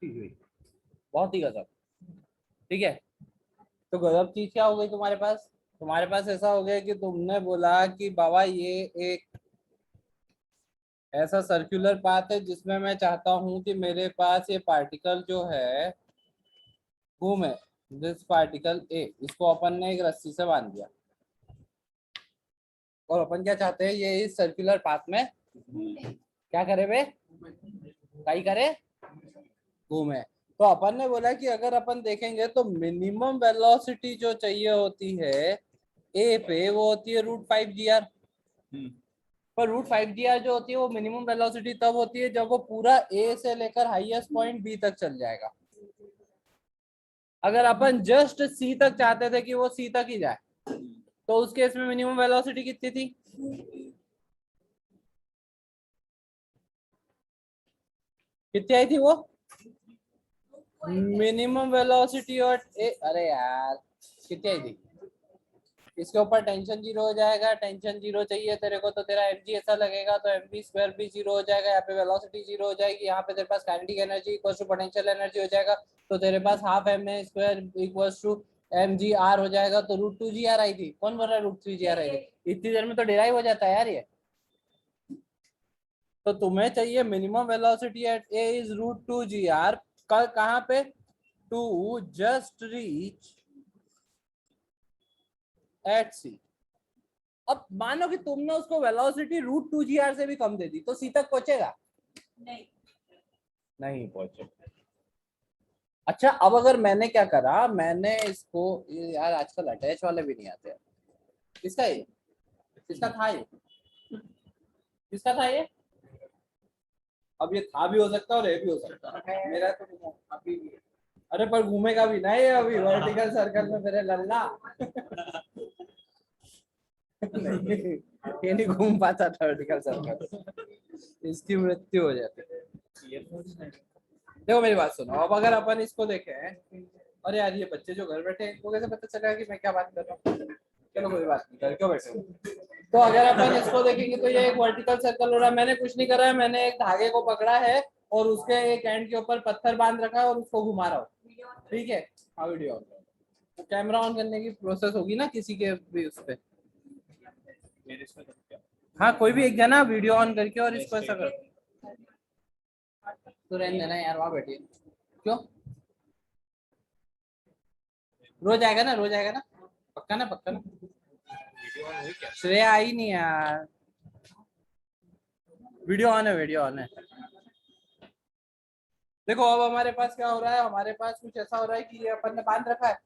बहुत ही गजब। ठीक है, तो गजब चीज क्या हो गई तुम्हारे पास? तुम्हारे पास ऐसा हो गया कि तुमने बोला कि बाबा ये एक ऐसा सर्कुलर पाथ है जिसमें मैं चाहता हूं कि मेरे पास ये पार्टिकल जो है घूमे। दिस पार्टिकल ए, इसको अपन ने एक रस्सी से बांध दिया और अपन क्या चाहते हैं, ये इस सर्कुलर पाथ में क्या करे बे, काई करे, घूमे। तो अपन ने बोला कि अगर अपन देखेंगे तो मिनिमम वेलोसिटी जो चाहिए होती है ए पे, वो होती है √5 GR। पर √5 GR जो होती है वो मिनिमम वेलोसिटी तब होती है जब वो पूरा ए से लेकर हाईएस्ट पॉइंट बी तक चल जाएगा। अगर अपन जस्ट सी तक चाहते थे कि वो सी तक ही जाए, तो उस केस में मिनिमम वेलोसिटी कितनी थी? कितनी आई थी वो मिनिमम वेलोसिटी? और अरे यार कितनी आई थी? इसके ऊपर टेंशन जीरो हो जाएगा। टेंशन जीरो चाहिए तेरे को तो तेरा mg ऐसा लगेगा, तो mv² भी जीरो हो जाएगा। यहाँ पे वेलोसिटी जीरो हो जाएगी। यहाँ पे तेरे पास kinetic energy equal to potential energy हो जाएगा। तो तेरे पास ½ ma² इक्वल टू mgr हो जाएगा। तो √2 GR आई थी। कौन बोल रहा है √3 GR आई थी? इतनी देर में तो डिराइव हो जाता है यार ये। तो तुम्हें चाहिए minimum velocity at A is √2 GR। कहाँ पे? टू जस्ट रीच एट सी। अब मानो कि तुमने उसको वेलोसिटी √2 GR से भी कम दे दी, तो सी तक पहुंचेगा? नहीं, नहीं पहुंचेगा। अच्छा, अब अगर मैंने क्या करा, मैंने इसको, यार आजकल अटैच वाले भी नहीं आते हैं। किसका ये? किसका था ये? किसका था ये? अब ये था भी हो सकता है और ये भी हो सकता है। मेरा तो अभी भी है। अरे पर घूमेगा भी नहीं अभी वर्टिकल सर्कल में मेरे लल्ला। नहीं, ये नहीं घूम पाता था वर्टिकल सर्कल, इसकी मृत्यु हो जाती है। देखो मेरी बात सुनो, अब अगर अपन इसको देखें, अरे यार ये बच्चे जो घर बैठे हैं इनको कैसे पता चलेगा कि मैं क्या बात कर रहा हूँ? चलो कोई बात नहीं, घर क्यों बैठे हो? तो अगर अपन इसको देखेंगे तो ये एक वर्टिकल सर्कल हो रहा है। मैंने कुछ नहीं करा है, मैंने एक धागे को पकड़ा है और उसके एक एंड के ऊपर पत्थर बांध रखा है और उसको घुमा रहा हूँ। ठीक है, हाँ वीडियो ऑन। तो कैमरा ऑन करने की प्रोसेस होगी ना किसी के भी उस पे। हाँ कोई भी एक जना वीडियो ऑन करके और इसको ऐसा कर, तो रहने देना यार, वहां बैठिए। क्यों? रोज आएगा ना, रोज आएगा ना, पक्का ना, पक्का ना। श्रेया आई नहीं यार। वीडियो ऑन है, वीडियो ऑन है। देखो अब हमारे पास क्या हो रहा है, हमारे पास कुछ ऐसा हो रहा है कि ये अपन ने बांध रखा है।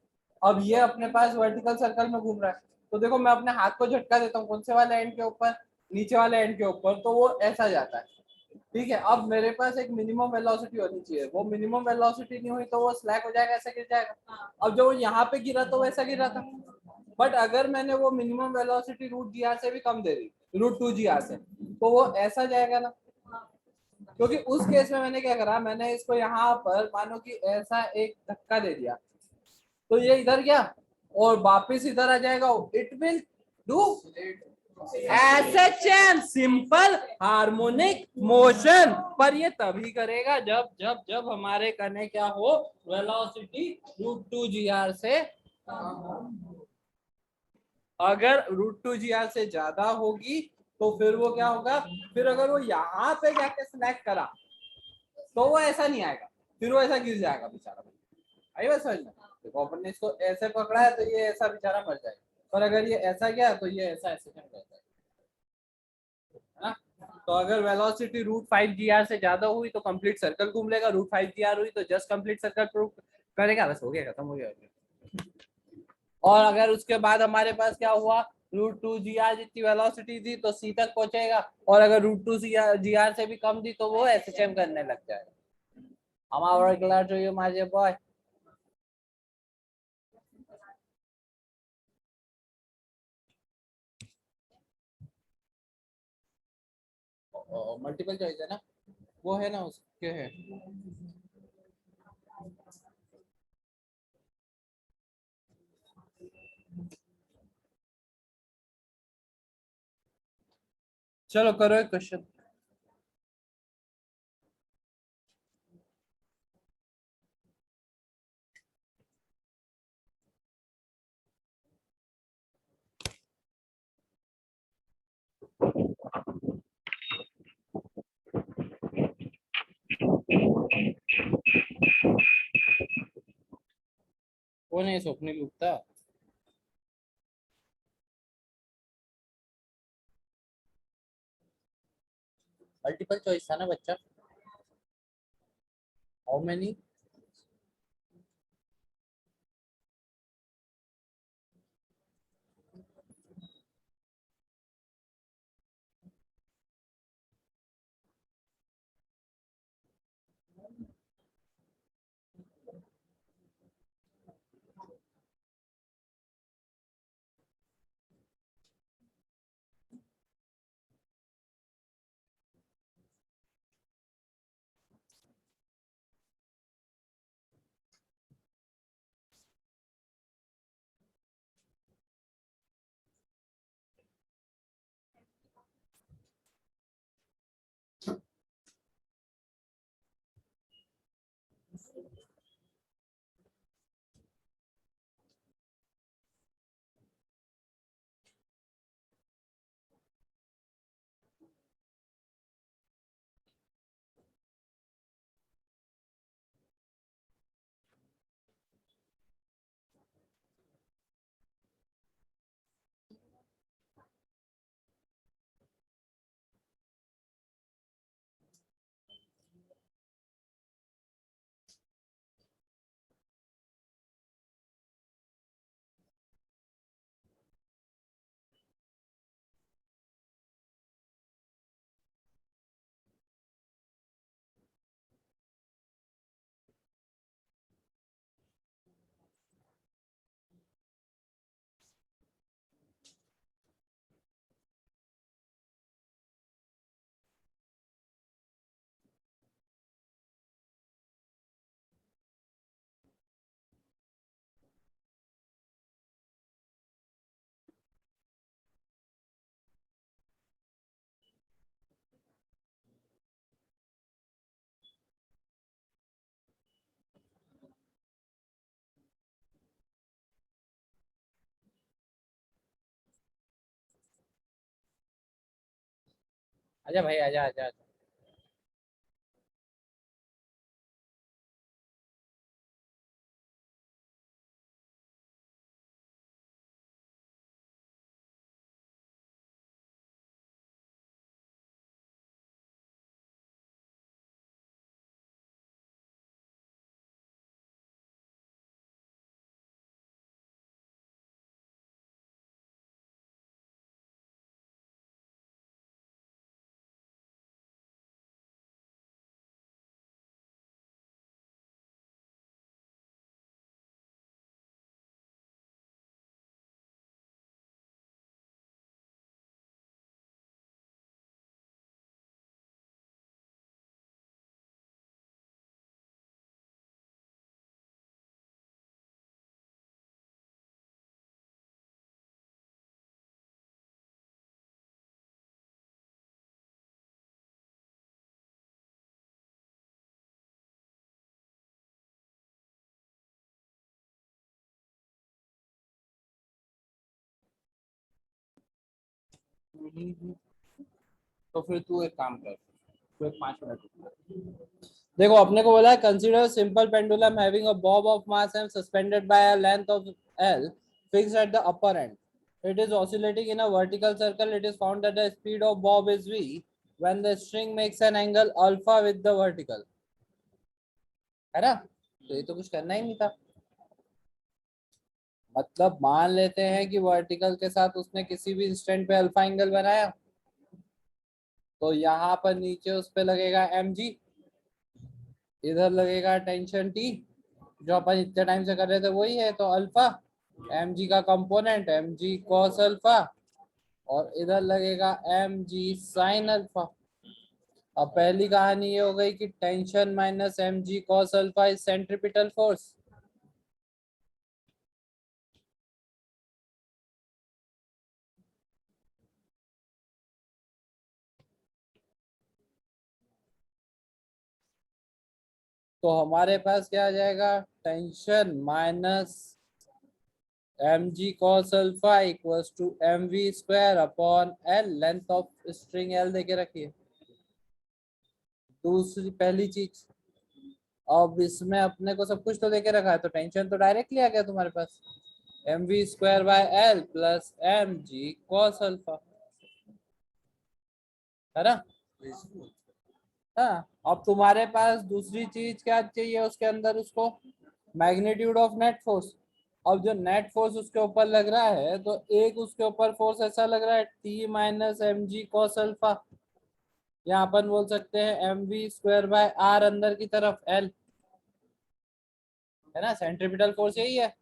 अब ये अपने पास वर्टिकल सर्कल में घूम रहा है। तो देखो मैं अपने हाथ को झटका देता हूँ, कौन से वाले एंड के ऊपर? नीचे वाले एंड के ऊपर, तो वो ऐसा जाता है। ठीक है, अब मेरे पास एक मिनिमम वेलोसिटी होनी चाहिए। वो मिनिमम वेलोसिटी नहीं हुई तो वो स्लैक हो जाएगा, ऐसा गिर जाएगा। अब जब वो यहाँ पे गिरा तो वैसा गिरा था। बट अगर मैंने वो मिनिमम वेलोसिटी √GR से भी कम दे दी, √2 GR से, तो वो ऐसा जाएगा ना। क्योंकि उस केस में मैंने क्या करा, मैंने इसको यहाँ पर मानो कि ऐसा एक धक्का दे दिया, तो ये इधर गया और वापिस इधर आ जाएगा। It will do SHM, simple harmonic motion. पर ये तभी करेगा जब जब जब हमारे कने क्या हो, वेलोसिटी √2 GR से। अगर √2 GR से ज्यादा होगी तो फिर वो क्या होगा, फिर अगर वो यहाँ पे जाके सिलेक्ट करा तो वो ऐसा नहीं आएगा, फिर वो ऐसा गिर जाएगा बेचारा। आई बात समझ में? देखो अपन ने इसको ऐसे पकड़ा है तो ये ऐसा बेचारा मर जाएगा, और अगर ये ऐसा गया तो ये ऐसा ऐसे चल जाता है ना। तो अगर वेलोसिटी √5 GR से ज्यादा हुई तो कंप्लीट सर्कल घूम लेगा, √5 GR हुई तो जस्ट कंप्लीट सर्कल प्रूव करेगा, बस हो गया, खत्म हो गया। और अगर उसके बाद हमारे पास क्या हुआ, √2 GR जितनी वेलोसिटी थी तो सी तक पहुंचेगा, और अगर √2 GR से भी कम थी तो वो SHM करने लग जाएगा। हमारा क्लास जो ये माजे बॉय। मल्टीपल चॉइस है ना, वो है ना उसके है। चलो करो एक क्वेश्चन। कौन है स्वप्निल गुप्ता? मल्टीपल चॉइस था ना बच्चा। How many? आजा भाई, आजा आजा आजा। तो फिर तू एक काम कर, तू एक 5 मिनट रुक। देखो अपने को बोला है consider simple pendulum having a Bob of mass and suspended bye a length of L fixed at the upper end. It is oscillating in a vertical circle. It is found that the speed of bob is v when the string makes an angle alpha with the vertical. है ना? तो ये तो कुछ करना ही नहीं था। मतलब मान लेते हैं कि वर्टिकल के साथ उसने किसी भी इंस्टेंट पे अल्फा एंगल बनाया, तो यहाँ पर नीचे उस पे लगेगा mg, इधर लगेगा टेंशन टी, जो अपन इतने टाइम से कर रहे थे वही है, तो अल्फा mg का कंपोनेंट mg cos अल्फा, और इधर लगेगा mg sin अल्फा। अब पहली कहानी ये हो गई कि tension minus mg cos alpha is centripetal force. तो हमारे पास क्या आ जाएगा, tension minus mg cos alpha equals to mv square upon l, length of string l देके रखिए। दूसरी पहली चीज, अब इसमें अपने को सब कुछ तो देके रखा है, तो टेंशन तो डायरेक्टली आ गया तुम्हारे पास, mv² / l plus mg cos alpha, है ना। हाँ, अब तुम्हारे पास दूसरी चीज क्या चाहिए उसके अंदर, उसको मैग्नीट्यूड ऑफ नेट फोर्स। अब जो नेट फोर्स उसके ऊपर लग रहा है, तो एक उसके ऊपर फोर्स ऐसा लग रहा है T minus M G cos alpha, या अपन बोल सकते हैं mv²/r अंदर की तरफ l, है ना, सेंट्रीपिटल फोर्स यही है।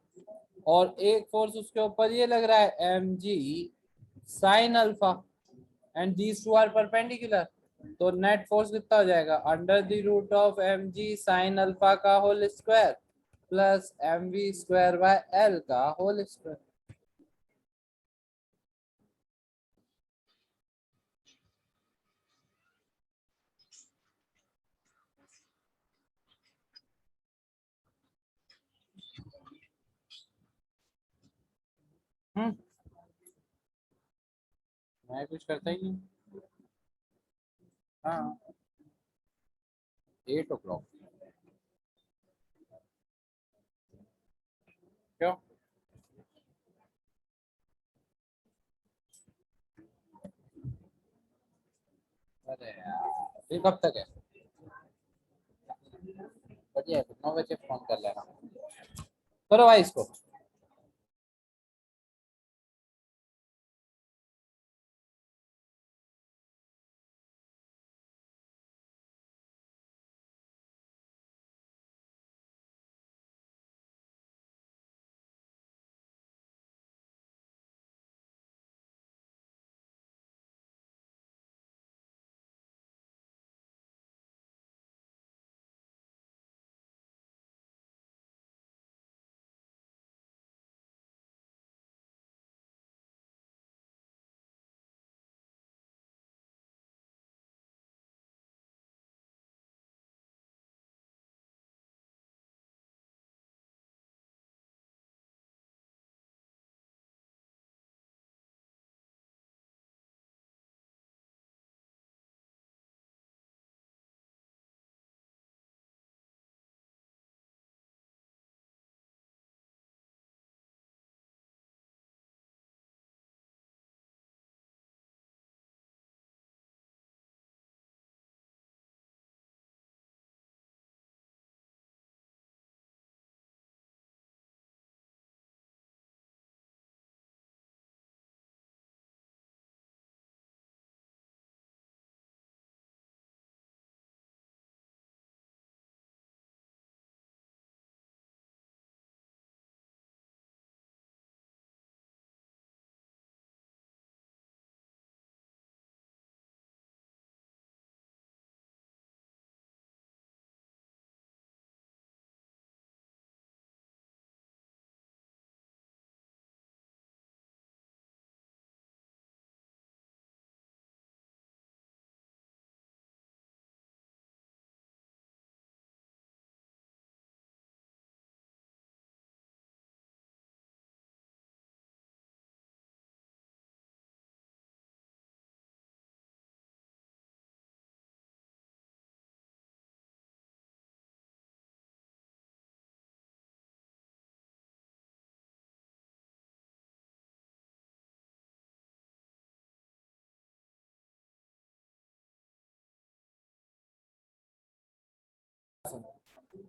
और एक फोर्स उसके ऊपर ये लग रहा है mg sine alpha, and these two are perpendicular. तो नेट फोर्स कितना हो जाएगा, √ऑफ mg साइन अल्फा का होल स्क्वायर प्लस mv²/l का होल स्क्वायर। मैं कुछ करता ही नहीं। हाँ, 8 o'clock। क्यों? अरे यार, ये कब तक है? बढ़िया है, 9 बजे फोन कर लेना। करो भाई इसको।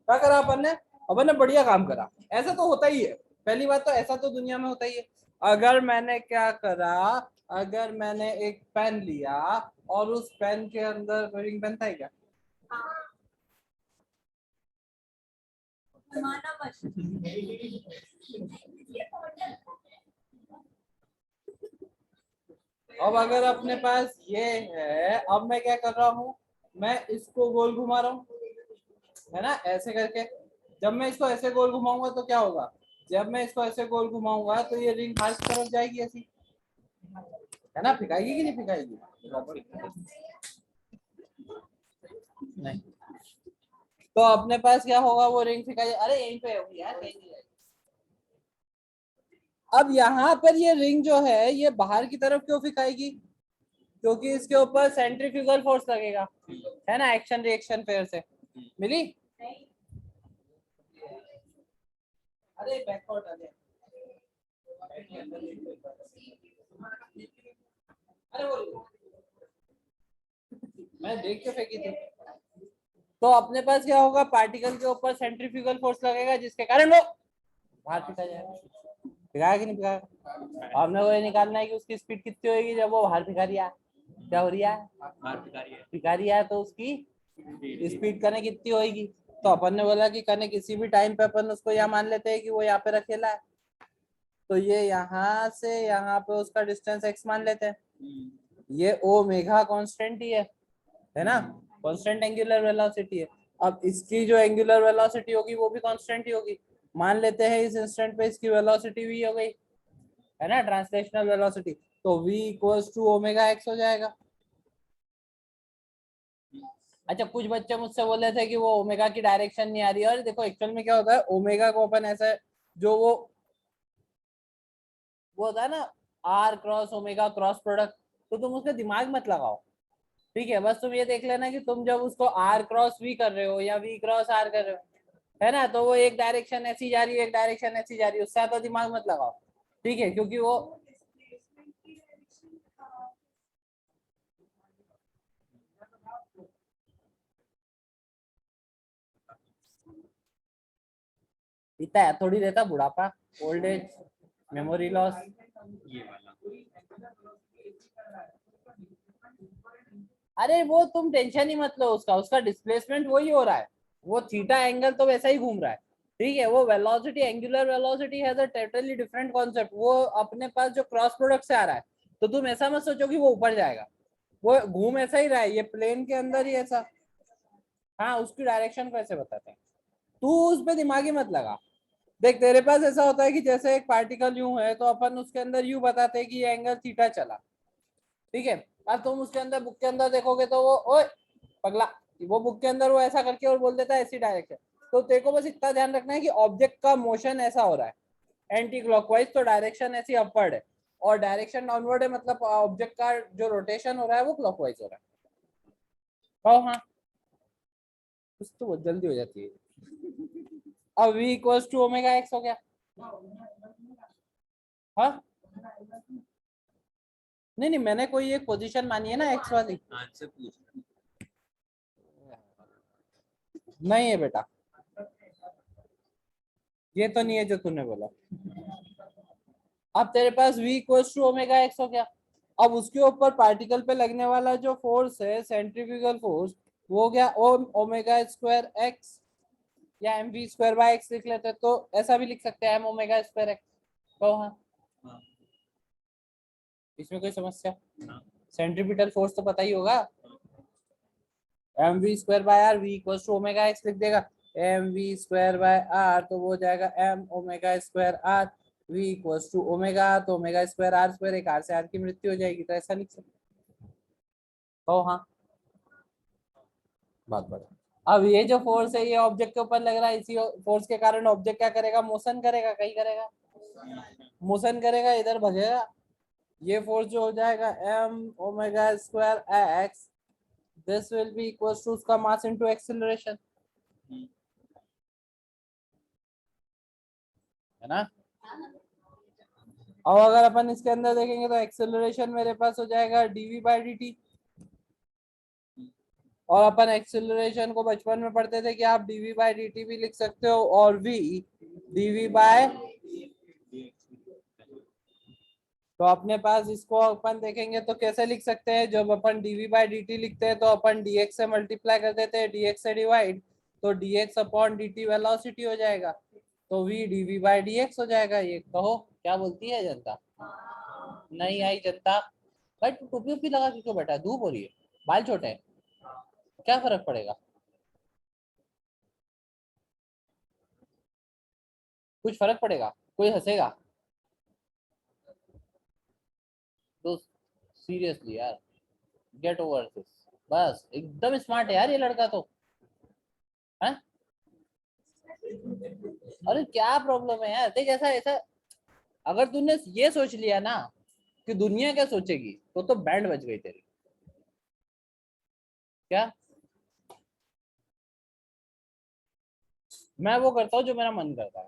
क्या करा अपन ने बढ़िया काम करा। ऐसा तो होता ही है, पहली बात तो ऐसा तो दुनिया में होता ही है। अगर मैंने क्या करा, अगर मैंने एक पेन लिया और उस पेन के अंदर रिंग पेन था क्या? अब अगर अपने पास ये है, अब मैं क्या कर रहा हूँ, मैं इसको गोल घुमा रहा हूँ, है ना, ऐसे करके। जब मैं इसको ऐसे गोल घुमाऊंगा तो क्या होगा, जब मैं इसको ऐसे गोल घुमाऊंगा तो ये रिंग बाहर की तरफ जाएगी ऐसी, है ना, फिकाएगी कि नहीं फिकाएगी? नहीं। तो अपने पास क्या होगा, वो रिंग फिकाई, अरे यहीं पे होगी यार, कहीं नहीं जाएगी। अब यहाँ पर ये रिंग जो है ये बाहर की तरफ क्यों फिकाएगी, क्योंकि इसके ऊपर सेंट्रीफ्यूगल फोर्स लगेगा, है ना, एक्शन रिएक्शन फेयर से मिली। अरे बैकआउट आ गया। अरे वो मैं देख के फेंकी थी। तो अपने पास क्या होगा, पार्टिकल के ऊपर सेंट्रीफ्यूगल फोर्स लगेगा जिसके कारण वो बाहर फेंका जाएगा। फेंकाया कि नहीं फेंकाया? हमने वो ये निकालना है कि उसकी स्पीड कितनी होगी जब वो बाहर फेंका रही है। क्या हो रही है? फेंका रही है, तो उसकी स्पीड कने कितनी होगी? तो अपन ने बोला कि कने किसी भी टाइम पे अपन उसको यहाँ मान लेते हैं कि वो यहाँ पे रखेला है, तो ये यहाँ से यहाँ पे उसका डिस्टेंस x मान लेते हैं। ये ओमेगा कांस्टेंट ही है ना, कांस्टेंट एंगुलर वेलोसिटी है। अब इसकी जो एंगुलर वेलोसिटी होगी वो भी कांस्टेंट ही होगी। मान लेते हैं इस इंस्टेंट पे इसकी वेलोसिटी v हो गई, है ना, ट्रांसलेशनल वेलोसिटी। तो v equals to omega x हो जाएगा। अच्छा, कुछ बच्चे मुझसे बोले थे कि वो ओमेगा की डायरेक्शन नहीं आ रही है। और देखो एक्चुअल में क्या होता है, ओमेगा को अपन ऐसा, जो वो होता है ना, R cross omega cross product, तो तुम उसका दिमाग मत लगाओ, ठीक है। बस तुम ये देख लेना कि तुम जब उसको आर क्रॉस वी कर रहे हो या वी क्रॉस आर कर रहे हो, है ना, तो वो एक डायरेक्शन ऐसी जा रही है, एक डायरेक्शन ऐसी जा रही है, उससे ज्यादा दिमाग मत लगाओ, ठीक है, क्योंकि वो इतना थोड़ी रहता बुढ़ापा, ओल्ड एज, मेमोरी लॉस। अरे वो तुम टेंशन ही मत लो, उसका उसका डिस्प्लेसमेंट वही हो रहा है, वो थीटा एंगल तो वैसा ही घूम रहा है, ठीक है। वो velocity, angular velocity has a totally different concept. वो अपने पास जो क्रॉस प्रोडक्ट से आ रहा है, तो तुम ऐसा मत सोचो कि वो ऊपर जाएगा, वो घूम ऐसा ही रहा है, ये प्लेन के अंदर ही ऐसा। हाँ, उसकी डायरेक्शन को ऐसे बताते हैं, तू उस पर दिमाग ही मत लगा। देख तेरे पास ऐसा होता है कि जैसे एक पार्टिकल यूं है, तो अपन उसके अंदर यूं बताते हैं कि ये एंगल थीटा चला, ठीक है। अब तुम उसके अंदर बुक के अंदर देखोगे तो वो ओए पगला, वो बुक के अंदर वो ऐसा करके और बोल देता है ऐसी डायरेक्शन। तो तेरे को बस इतना ध्यान रखना है कि ऑब्जेक्ट का मोशन ऐसा हो रहा है एंटी क्लॉकवाइज, तो डायरेक्शन ऐसी अपवर्ड है, और डायरेक्शन डाउनवर्ड है, मतलब ऑब्जेक्ट का जो रोटेशन हो रहा है वो क्लॉकवाइज हो रहा है। कहो हाँ, कुछ तो बहुत जल्दी हो जाती है। अब v equals to omega X हो गया। हाँ, नहीं नहीं, मैंने कोई एक पोजीशन मानी है ना एक्स वाली। आंसर पूछ, नहीं है बेटा, ये तो नहीं है जो तूने बोला। अब तेरे पास v equals to omega X हो गया। अब उसके ऊपर पार्टिकल पे लगने वाला जो फोर्स है, सेंट्रीफ्यूगल फोर्स, वो हो गया ओमेगा स्क्वायर एक्स, या M V square by X लिख लेते हैं, तो ऐसा भी लिख सकते हैं एम ओमेगा स्क्वायर एक्स। तो हाँ, इसमें कोई समस्या? सेंट्रीपिटल फोर्स तो पता ही होगा, M V square by R, V equal to omega X लिख देगा, M V square by R, तो वो हो जाएगा M omega square R, V equal to omega, तो ओमेगा स्क्वायर आर स्क्वायर, एक आर से आर की मृत्यु हो जाएगी, तो ऐसा लिख सकते। तो हाँ, बात बड़ा। अब ये जो फोर्स है ये ऑब्जेक्ट के ऊपर लग रहा है, इसी फोर्स के कारण ऑब्जेक्ट क्या करेगा, मोशन करेगा, कहीं करेगा, मोशन करेगा, इधर भगेगा। ये फोर्स जो हो जाएगा M omega square X, this will be equal to उसका मास इनटू एक्सेलरेशन, है ना। अब अगर अपन इसके अंदर देखेंगे तो एक्सेलरेशन मेरे पास हो जाएगा डीवी बाई डी टी, और अपन एक्सेलरेशन को बचपन में पढ़ते थे कि आप डीवी बाई डी टी भी लिख सकते हो, और वी डीवी बाय, तो अपने पास इसको अपन देखेंगे तो कैसे लिख सकते हैं, जब अपन डीवी बाई डी टी लिखते हैं तो अपन डीएक्स से मल्टीप्लाई कर देते हैं, डीएक्स से डिवाइड, तो DX upon D T velocity हो जाएगा, तो वी डीवी बाई डीएक्स हो जाएगा। ये कहो क्या बोलती है जनता? नहीं आई जनता? भाई तू टोपी उपी लगा के क्यों बैठा है, धूप हो रही है, बाल छोटे हैं, क्या फर्क पड़ेगा, कुछ फर्क पड़ेगा, कोई हंसेगा तो? सीरियसली यार, गेट ओवर दिस, बस एकदम स्मार्ट है यार ये लड़का तो, है। अरे क्या प्रॉब्लम है यार, देख ऐसा ऐसा, अगर तूने ये सोच लिया ना कि दुनिया क्या सोचेगी, तो बैंड बज गई तेरी। क्या? मैं वो करता हूँ जो मेरा मन करता है,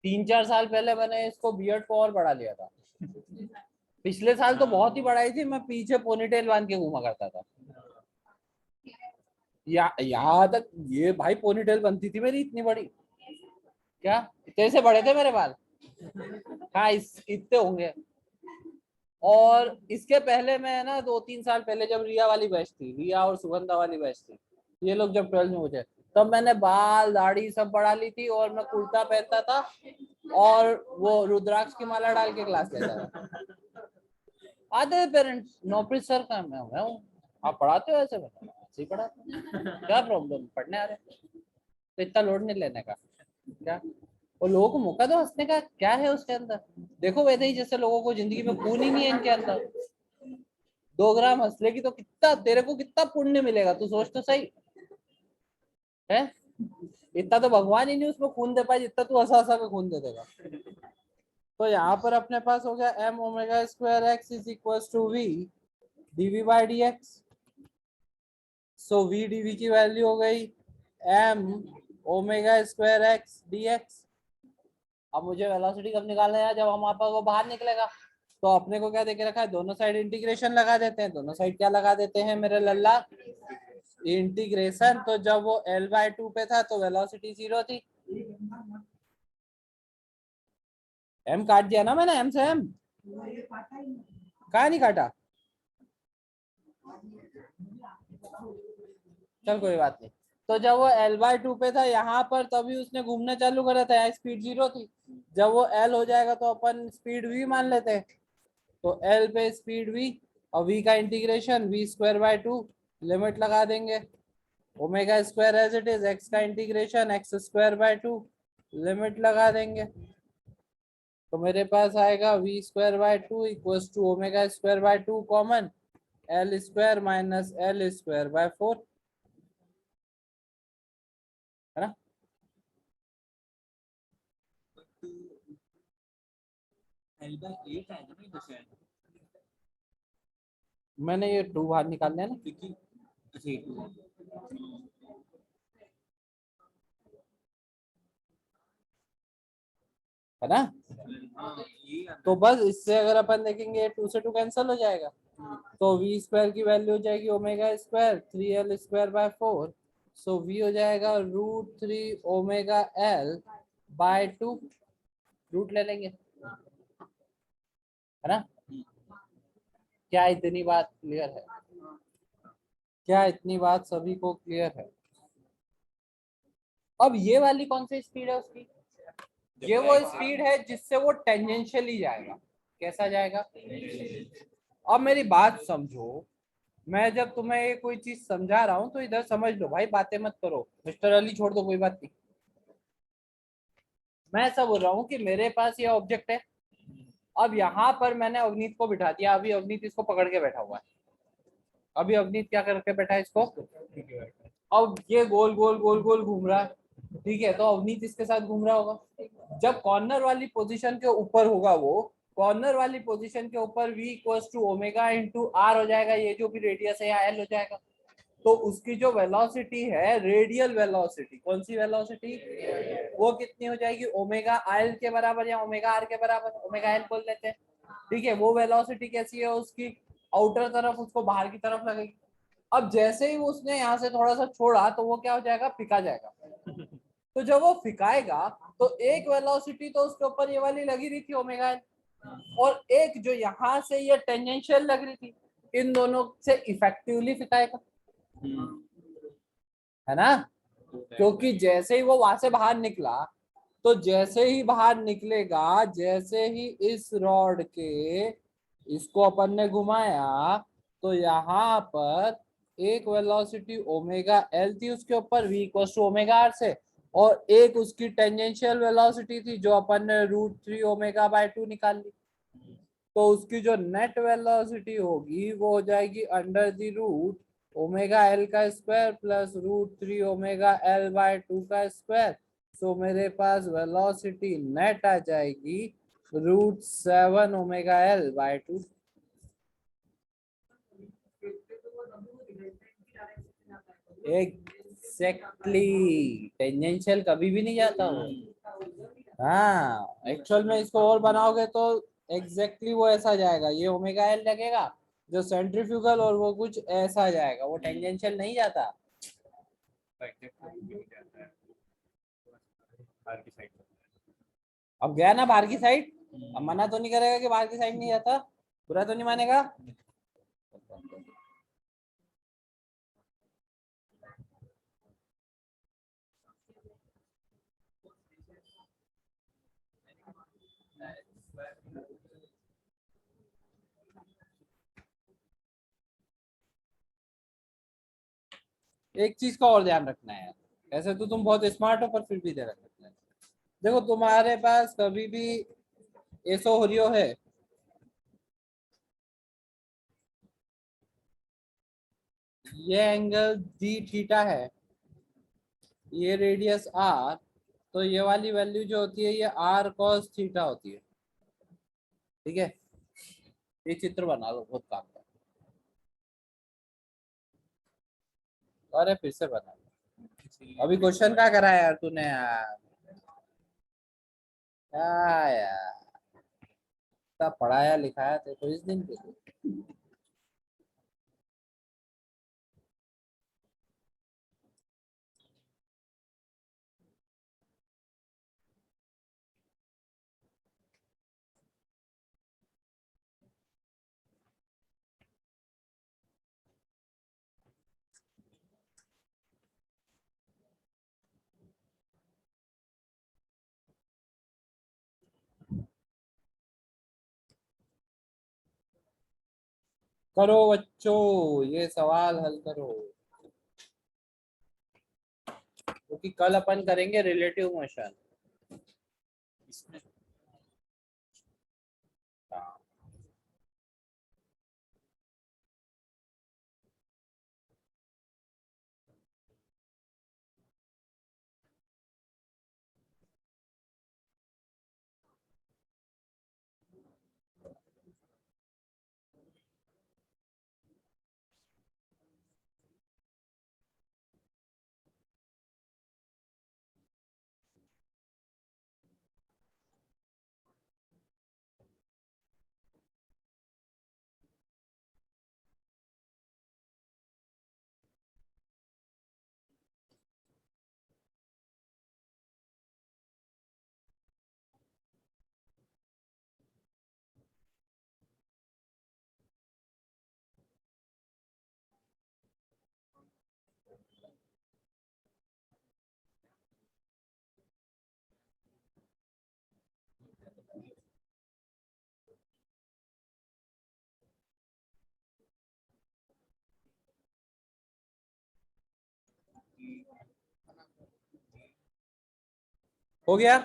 3-4 साल पहले मैंने इसको बियर्ड को और बढ़ा लिया था। पिछले साल तो बहुत ही बढ़ाई थी, मैं पीछे पोनीटेल बांध के घूमा करता था। यहाँ तक ये भाई पोनीटेल बनती थी मेरी इतनी बड़ी। क्या तेरे से बड़े थे मेरे बाल? हाँ इतने होंगे। और इसके पहले मैं ना 2-3 साल पहले जब रिया वाली बैच थी, रिया और सुगंधा वाली बैच थी, ये लोग जब 12th में मुझे, तब मैंने बाल दाढ़ी सब बढ़ा ली थी और मैं कुर्ता पहनता था और वो रुद्राक्ष की माला डाल के क्लास लेता था। आते पेरेंट्स नौप्रीत सर का मैं हूँ, आप पढ़ाते हो ऐसे? ऐसे ही पढ़ाते, क्या प्रॉब्लम, पढ़ने आ रहे, तो इतना लोड नहीं लेने का। क्या वो लोगों को मौका दो हंसने का, क्या है उसके अंदर? देखो वैसे ही जैसे लोगों को जिंदगी में खून ही नहीं है इनके अंदर, 2 ग्राम हंस लेगी तो कितना तेरे को कितना पुण्य मिलेगा, तू सोच तो सही है। इतना तो भगवान ही नहीं उसमें खून दे पाए जितना तू हंसा हंसा के खून दे देगा। तो यहाँ पर अपने पास हो गया m omega square x is equal to v dv by dx। So v dv की वैल्यू हो गई m omega square x dx। अब मुझे वेलोसिटी कब निकालना है? जब हमारे पास वो बाहर निकलेगा। तो अपने को क्या देके रखा है? दोनों साइड इंटीग्रेशन लगा देते हैं। दोनों साइड क्या लगा देते हैं मेरे लल्ला? इंटीग्रेशन। तो जब वो L/2 पे था तो वेलोसिटी 0 थी। m काट दिया ना मैंने, m से m कहा नहीं काटा? चल कोई बात नहीं। तो जब वो L/2 पे था यहाँ पर, तभी उसने घूमना चालू करा था, यहाँ स्पीड 0 थी। जब वो L हो जाएगा तो अपन स्पीड v मान लेते हैं। तो L पे स्पीड v और v का integration v square by 2, limit लगा देंगे। Omega square as it is, x का integration x square by 2, limit लगा देंगे। तो मेरे पास आएगा v square by 2 equals to omega square by 2 common L square minus L square by 4, है ना? मैंने ये 2 बाहर निकाल लिया ना, है ना? तो बस इससे अगर अपन देखेंगे 2 से 2 कैंसिल हो जाएगा। तो v स्क्वायर की वैल्यू हो जाएगी omega square 3L square by 4। So v हो जाएगा √3 ओमेगा L बाय 2, रूट ले लेंगे, है ना? क्या इतनी बात क्लियर है? क्या इतनी बात सभी को क्लियर है? अब ये वाली कौन सी स्पीड है उसकी? ये वो स्पीड है जिससे वो टेंजेंशियली जाएगा। कैसा जाएगा? अब मेरी बात समझो, मैं जब तुम्हें ये कोई चीज समझा रहा हूं तो इधर समझ लो भाई, बातें मत करो। मिस्टर अली छोड़ दो, कोई बात नहीं। मैं ऐसा बोल रहा हूँ कि मेरे पास ये ऑब्जेक्ट है। अब यहाँ पर मैंने अवनीत को बिठा दिया। अभी अवनीत इसको पकड़ के बैठा हुआ है। अभी अवनीत क्या करके बैठा है इसको? अब ये गोल गोल गोल गोल घूम रहा है, ठीक है? तो अवनीत इसके साथ घूम रहा होगा। जब कॉर्नर वाली पोजीशन के ऊपर होगा, वो कॉर्नर वाली पोजीशन के ऊपर v equals to omega into R हो जाएगा। ये जो भी रेडियस है यहाँ l हो जाएगा। तो उसकी जो वेलोसिटी है, रेडियल वेलोसिटी, कौन सी वेलोसिटी? वो कितनी हो जाएगी? ओमेगा एल के बराबर या ओमेगा आर के बराबर, ओमेगा एल बोल लेते हैं, ठीक है? वो वेलोसिटी कैसी है उसकी? आउटर तरफ, उसको बाहर की तरफ लगेगी। अब जैसे ही उसने यहाँ से थोड़ा सा छोड़ा तो वो क्या हो जाएगा? फिका जाएगा। तो जब वो फिकाएगा तो एक वेलोसिटी तो उसके ऊपर ये वाली लगी रही थी ओमेगा एल, और एक जो यहाँ से ये टेंजेंशियल लग रही थी। इन दोनों से इफेक्टिवली फिकाएगा, है ना? क्योंकि जैसे ही वो वहां से बाहर निकला, तो जैसे ही बाहर निकलेगा, जैसे ही इस रॉड के इसको अपन ने घुमाया, तो यहाँ पर एक वेलोसिटी ओमेगा एल थी उसके ऊपर v equals to omega R से, और एक उसकी टेंजेंशियल वेलोसिटी थी जो अपन ने √3 ओमेगा बाय 2 निकाल ली। तो उसकी जो नेट वेलोसिटी होगी वो हो जाएगी under the root omega L का square plus √3 omega L by 2 का स्क्वायर। सो मेरे पास वेलोसिटी नेट आ जाएगी √7 omega L by 2। Exactly, tangential कभी भी नहीं जाता वो, हाँ एक्चुअल में इसको और बनाओगे तो एग्जैक्टली वो ऐसा जाएगा, ये ओमेगा एल लगेगा जो सेंट्रीफ्यूगल, और वो कुछ ऐसा जाएगा, वो टेंजेंशियल नहीं जाता। अब गया ना बाहर की साइड, अब मना तो नहीं करेगा कि बाहर की साइड नहीं जाता, बुरा तो नहीं मानेगा। एक चीज का और ध्यान रखना है यार, ऐसे तो तुम बहुत स्मार्ट हो पर फिर भी ध्यान रखना है। देखो तुम्हारे पास कभी भी एसो होरियो है, ये एंगल डी थीटा है, ये रेडियस आर, तो ये वाली वैल्यू जो होती है ये आर कॉस थीटा होती है। ठीक है, ये चित्र बना लो, बहुत काम का। अरे फिर से बना लो, अभी क्वेश्चन क्या करा है यार तूने यार, क्या यार, इतना पढ़ाया लिखाया थे तो इस दिन के लिए। करो बच्चों, ये सवाल हल करो, क्योंकि कल अपन करेंगे रिलेटिव मोशन। हो गया।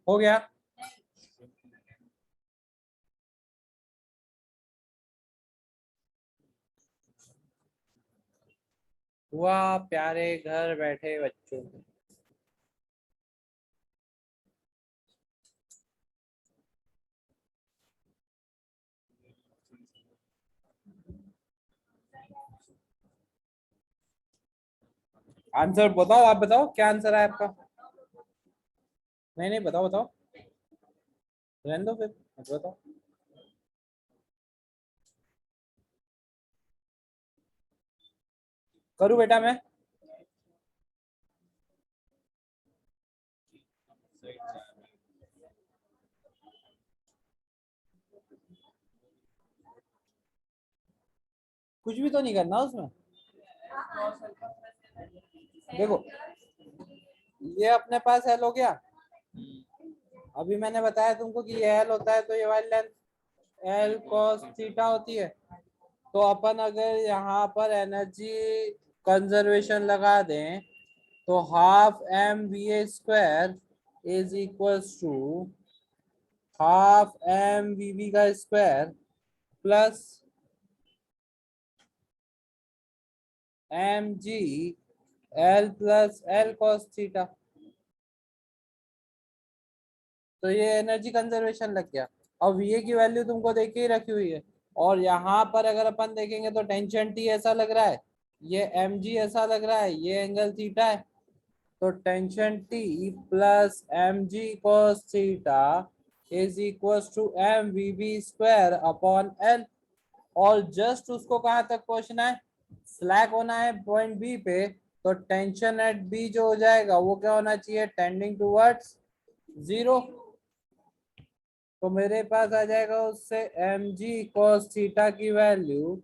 हो गया। हुआ प्यारे घर बैठे बच्चों। आंसर बताओ, आप बताओ क्या आंसर है आपका। नहीं नहीं, बताओ बताओ, रहने दो फिर, मत बताओ। करूँ बेटा मैं? कुछ भी तो नहीं करना उसमें। देखो, ये अपने पास एल हो गया। अभी मैंने बताया तुमको कि ये एल होता है, तो ये वाली लेंथ एल cos थीटा होती है। तो अपन अगर यहाँ पर एनर्जी कंजर्वेशन लगा दें, तो half M V A square is equals to half M V B का square plus M G L plus L cos theta. तो ये एनर्जी कंजर्वेशन लग गया। और वीए की वैल्यू तुमको देख के ही रखी हुई है। और यहाँ पर अगर अपन देखेंगे तो टेंशन टी ऐसा लग रहा है, ये एम जी ऐसा लग रहा है, ये एंगल थीटा है। तो tension T plus M G cos theta is equal to M V B square upon L. और जस्ट उसको कहाँ तक पहुंचना है, स्लैक होना है पॉइंट बी पे। तो टेंशन एट बी जो हो जाएगा वो क्या होना चाहिए, टेंडिंग टूवर्ड्स जीरो। तो मेरे पास आ जाएगा उससे एम जी cos थीटा की value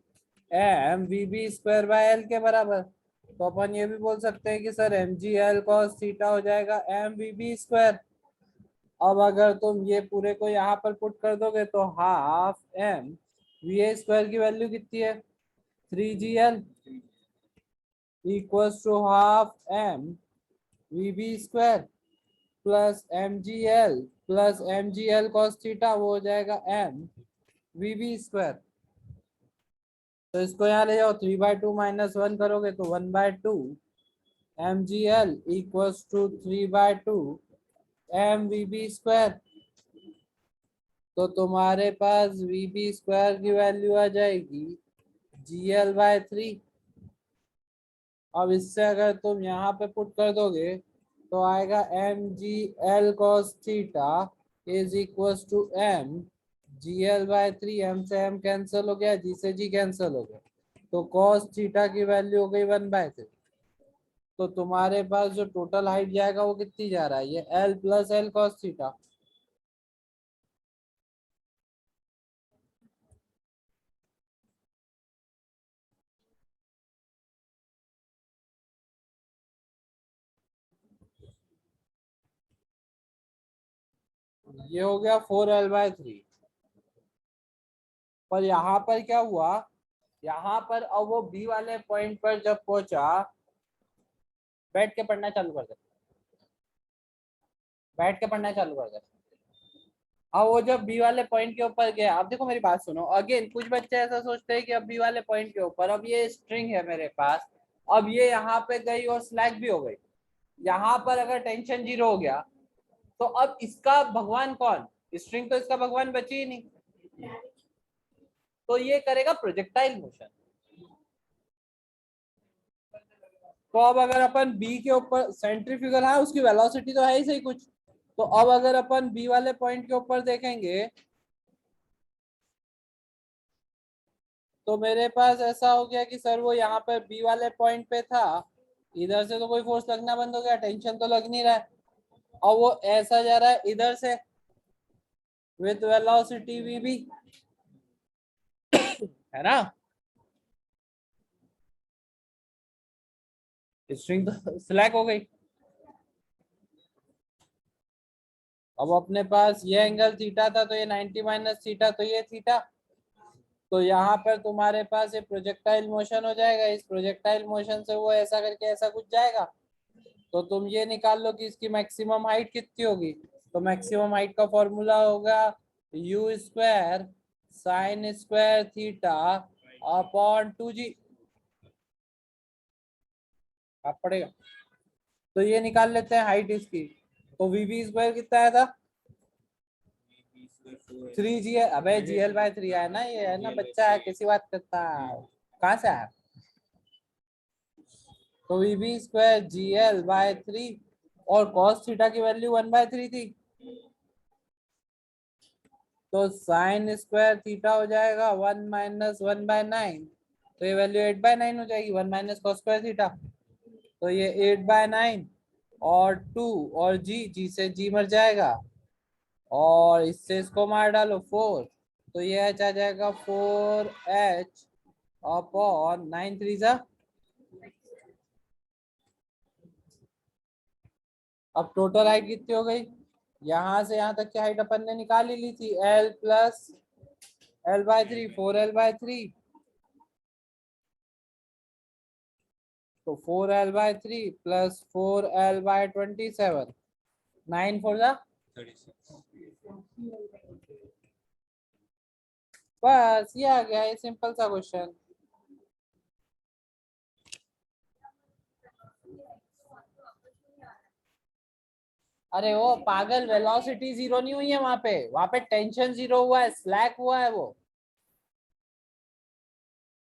M V B square by L के बराबर। तो अपन ये भी बोल सकते हैं कि sir M G L cos theta हो जाएगा एम वी बी स्क्वायर। अब अगर तुम ये पूरे को यहाँ पर पुट कर दोगे तो half M V A square की वैल्यू कितनी है, 3gl equals to half M V B square plus M G L plus M G L cos theta, वो हो जाएगा एम वी बी स्क्वायर। तो इसको यहाँ ले जाओ, 3/2 माइनस 1 करोगे तो 1/2 M G L equals to 3/2 M V B square. तो तुम्हारे पास वी बी स्क्वायर की वैल्यू आ जाएगी GL/3। अब इससे अगर तुम यहाँ पे पुट कर दोगे तो आएगा M G L cos theta is equal to M GL/3। M से एम कैंसिल हो गया, जी से जी कैंसिल हो गया। तो cos थीटा की वैल्यू हो गई 1/3। तो तुम्हारे पास जो टोटल हाइट जाएगा वो कितनी जा रहा है, ये L plus L cos theta. ये हो गया 4L/3। पर यहाँ पर क्या हुआ, यहाँ पर अब वो बी वाले पॉइंट पर जब पहुंचा, बैठ के पढ़ना चालू कर दे, बैठ के पढ़ना चालू कर दे। अब वो जब बी वाले पॉइंट के ऊपर गया, अब देखो मेरी बात सुनो अगेन, कुछ बच्चे ऐसा सोचते हैं कि अब बी वाले पॉइंट के ऊपर, अब ये स्ट्रिंग है मेरे पास, अब ये यहाँ पे गई और स्लैक भी हो गई। यहाँ पर अगर टेंशन जीरो हो गया तो अब इसका भगवान कौन, स्ट्रिंग तो इसका भगवान बची ही नहीं। तो ये करेगा प्रोजेक्टाइल मोशन। तो अब अगर अपन बी के ऊपर सेंट्रीफ्यूगल है, उसकी वेलोसिटी तो है ही सही कुछ। तो अब अगर अपन बी वाले पॉइंट के ऊपर देखेंगे तो मेरे पास ऐसा हो गया कि सर वो यहाँ पर बी वाले पॉइंट पे था, इधर से तो कोई फोर्स लगना बंद हो गया, टेंशन तो लग नहीं रहा है। और वो ऐसा जा रहा है इधर से विद वेलोसिटी वी भी, है ना। स्ट्रिंग तो स्लैक हो गई। अब अपने पास ये एंगल थीटा था तो ये 90 माइनस थीटा तो ये थीटा। तो यहाँ पर तुम्हारे पास ये प्रोजेक्टाइल मोशन हो जाएगा, इस प्रोजेक्टाइल मोशन से वो ऐसा करके ऐसा कुछ जाएगा। तो तुम ये निकाल लो कि इसकी मैक्सिमम हाइट कितनी होगी। तो मैक्सिमम हाइट का फॉर्मूला होगा you square sine square theta upon 2g। आप पड़ेगा तो ये निकाल लेते हैं हाइट इसकी। तो वीबी स्क्वायर कितना आया था 3g। अबे GL/3 है ना, ये है ना बच्चा है किसी बात करता है, कहाँ से आया। तो वीबी स्क्वायर GL/3 और कॉस थीटा की वैल्यू 1/3 थी। तो साइन स्क्वायर थीटा हो जाएगा 1 माइनस 1/9। तो ये वैल्यू 8/9 हो जाएगी, 1 माइनस कॉस स्क्वायर थीटा। तो ये 8/9 और 2 और जी से जी मर जाएगा और इससे इसको मार डालो 4। तो ये एच आ जाएगा 4h अपॉन 9 3 जा। अब टोटल हाइट कितनी हो गई, यहाँ से यहाँ तक की हाइट अपन ने निकाल ही ली थी, L प्लस L/3 4L/3। तो 4L/3 प्लस 4L/27 9 4 जा 36। बस ये आ गया, ये सिंपल सा क्वेश्चन। अरे वो पागल, वेलोसिटी जीरो नहीं हुई है वहां पे टेंशन जीरो हुआ है, स्लैक हुआ है वो।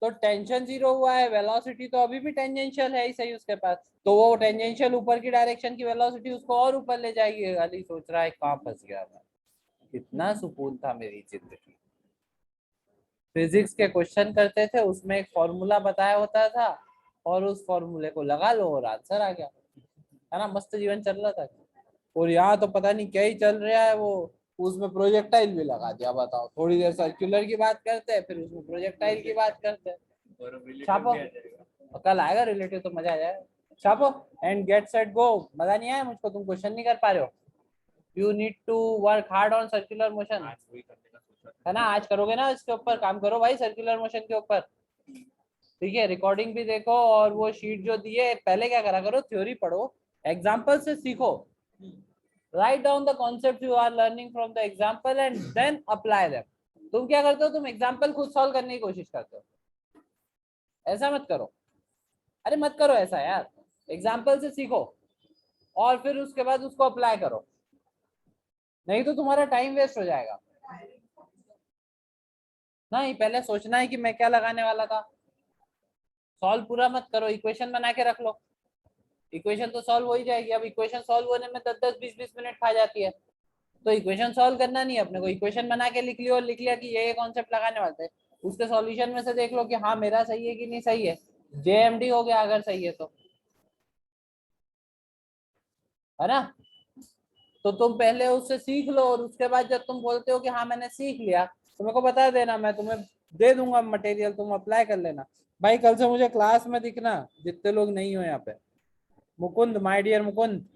तो टेंशन जीरो हुआ है, वेलोसिटी तो अभी भी टेंजेंशियल है ही सही उसके पास। तो वो टेंजेंशियल ऊपर की डायरेक्शन की वेलोसिटी उसको और ऊपर ले जाएगी। अली सोच रहा है कहाँ फंस गया मैं, कितना सुकून था मेरी जिंदगी। फिजिक्स के क्वेश्चन करते थे, उसमें एक फॉर्मूला बताया होता था और उस फॉर्मूले को लगा लो और आंसर आ गया, है ना, मस्त जीवन चल रहा था। और यहाँ तो पता नहीं क्या ही चल रहा है वो, उसमें प्रोजेक्टाइल भी लगा दिया। बताओ, थोड़ी देर सर्कुलर की बात करते हैं फिर उसमें प्रोजेक्टाइल की बात करते हैं। छापो, कल आएगा रिलेटिव तो मजा आ जाएगा। छापो एंड गेट सेट गो। मजा नहीं आया मुझको, तुम क्वेश्चन नहीं कर पा रहे हो। You need to work hard on circular motion, है ना। आज करोगे ना, इसके ऊपर काम करो भाई, सर्कुलर मोशन के ऊपर। ठीक है, रिकॉर्डिंग भी देखो और वो शीट जो दी है पहले क्या करा करो, थ्योरी पढ़ो, एग्जाम्पल से सीखो। Write down the concept you are learning from the example and then apply them. तुम क्या करते हो, तुम एग्जाम्पल खुद सॉल्व करने की कोशिश करते हो, ऐसा मत करो। अरे मत करो ऐसा यार, एग्जाम्पल से सीखो और फिर उसके बाद उसको अप्लाई करो, नहीं तो तुम्हारा टाइम वेस्ट हो जाएगा। नहीं, पहले सोचना है कि मैं क्या लगाने वाला था। सॉल्व पूरा मत करो, इक्वेशन बना के रख लो, इक्वेशन तो सॉल्व हो ही जाएगी। अब इक्वेशन सॉल्व होने में 10-10 20-20 मिनट खा जाती है। तो इक्वेशन सॉल्व करना नहीं है अपने को, इक्वेशन बना के लिख लियो और लिख लिया कि ये कॉन्सेप्ट लगाने वाले थे। उसके सॉल्यूशन में से देख लो कि हाँ मेरा सही है कि नहीं सही है, JMD हो गया अगर सही है तो, है ना। तो तुम पहले उससे सीख लो और उसके बाद जब तुम बोलते हो कि हाँ मैंने सीख लिया तो मेरे को बता देना, मैं तुम्हें दे दूंगा मटेरियल, तुम अप्लाई कर लेना। भाई कल से मुझे क्लास में दिखना जितने लोग नहीं हो यहाँ पे। Mukund, my dear Mukund.